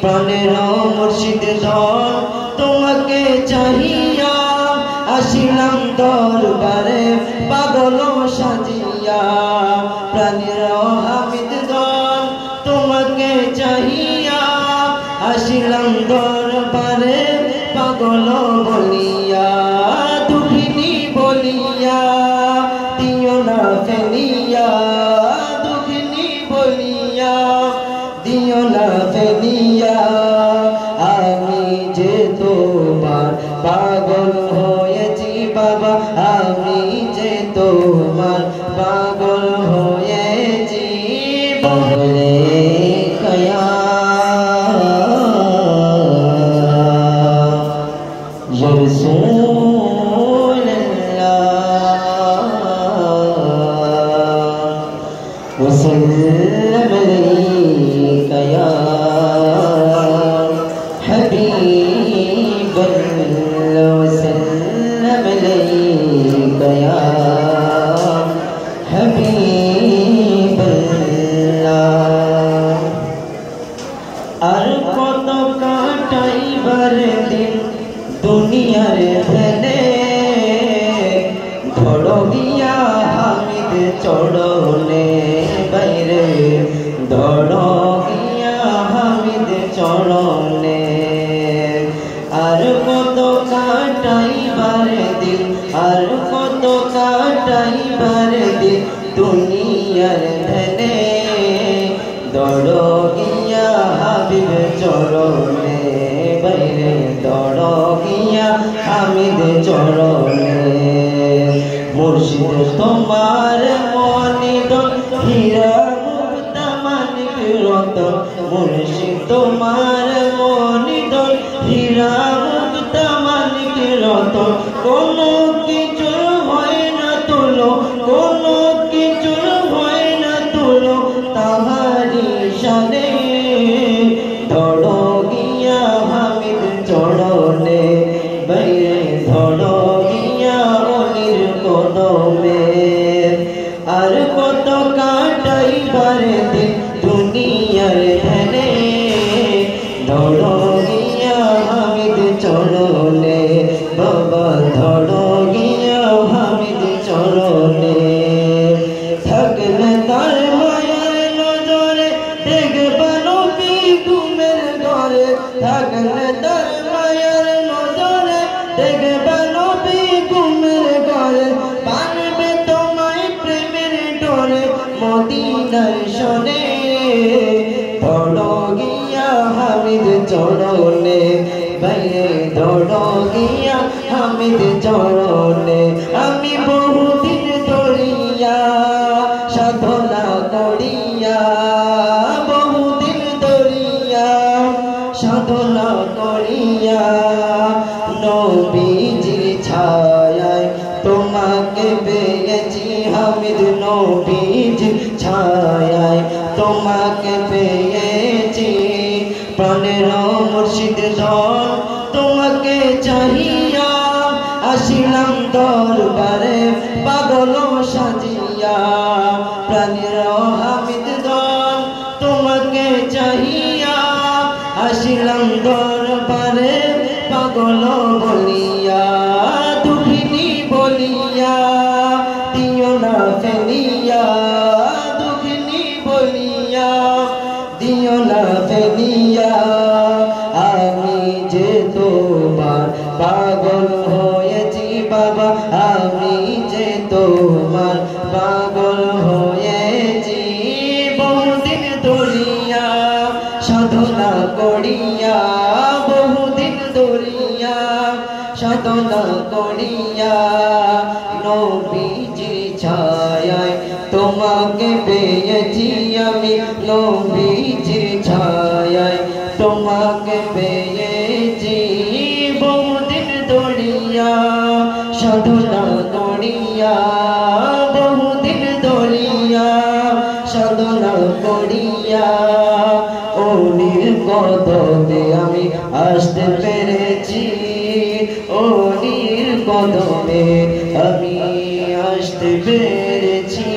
প্রাণের মুর্শিদ ধর তোমাকে চাহিয়া আসিলাম দরবারে পাগল সাজিয়া প্রাণের হামিদ ধর তোমাকে চাহিয়া আসিলাম দরবারে পাগল বলিয়া দুঃখিনী বলিয়া দিও না ফেলিয়া দুঃখিনী বলিয়া দিও না ফেলিয়া আমি যে তোমার পাগল হয়েছি বাবা আমি যে তোমার পাগল হয়েছি বলে কয়া رسول الله وسلم عليك يا حبيب الله وسلم عليك يا حبيب الله আর কত কাটাইবার দিন দুনিয়ার ভেলে ধরো গিয়া হামিদ চরণে বাইরে ধরো গিয়া হামিদ চরণে আর কত কাটাইবার দিন আর কত কাটাইবার দিন দুনিয়ার ভেলে ধরো গিয়া হাবিব চরণে বাইরে ধরো গিয়া হামিদ চরণে মুর্শিদ তোমার মনিদন হীরা মুক্তা মানিক রতন মুর্শিদ তোমার মনিদন হীরা মুক্তা মানিক রতন কোনো কিছু হয় না তুলো কোনো কিছু হয় না তুলো তাহারি শানে ধরো গিয়া হামিদ চরণে বাইরে ধরো গিয়া অলির কদমে আর কত কাটাইবার দিন দুনিয়ার ধ্যানে ধরো গিয়া হামিদ চরণে বাবা ধরো গিয়া হামিদ চরণে থাকবে তার মায়ের নজরে দেখবে নবী ঘুমের ঘরে থাকবে তার মায়ের নজরে দেখবে নবী ঘুমের ঘরে পারবে তোমায় প্রেমের ডোরে মদিনার শোনে ধরো গিয়া হামিদ চরণে বাইরে ধরো গিয়া হামিদ চরণে আমি বহুদিন ধরিয়া সাধনা করিয়া বহুদিন ধরিয়া সাধনা করিয়া নবীজির ছায়ায় তোমাকে পেয়েছি হামিদ নবীজির ছায়ায় তোমাকে পেয়েছি প্রাণের মুর্শিদ ধর তোমাকে চাহিয়া আসিলাম দরবারে পাগল সাজিয়া প্রাণের হামিদ ধর তোমাকে চাহিয়া আসিলাম দরবারে পাগল বলিয়া দুঃখিনী বলিয়া দিও না ফেলিয়া দুঃখিনী বলিয়া দিও না ফেলিয়া আমি যে তোমার পাগল হয়েছি বাবা আমি যে তোমার পাগল হয়েছি বহুদিন ধরিয়া সাধনা করিয়া বহুদিন ধরিয়া সাধনা করিয়া নবীজির ছায়ায় তোমাকে পেয়েছি আমি নবীজির ছায়ায় তোমাকে পেয়েছি বহুদিন ধরিয়া সাধনা করিয়া বহুদিন ধরিয়া সাধনা করিয়া ওলির কদমে আমি আসতে পেরেছি ওলির কদমে আমি আসতে পেরেছি।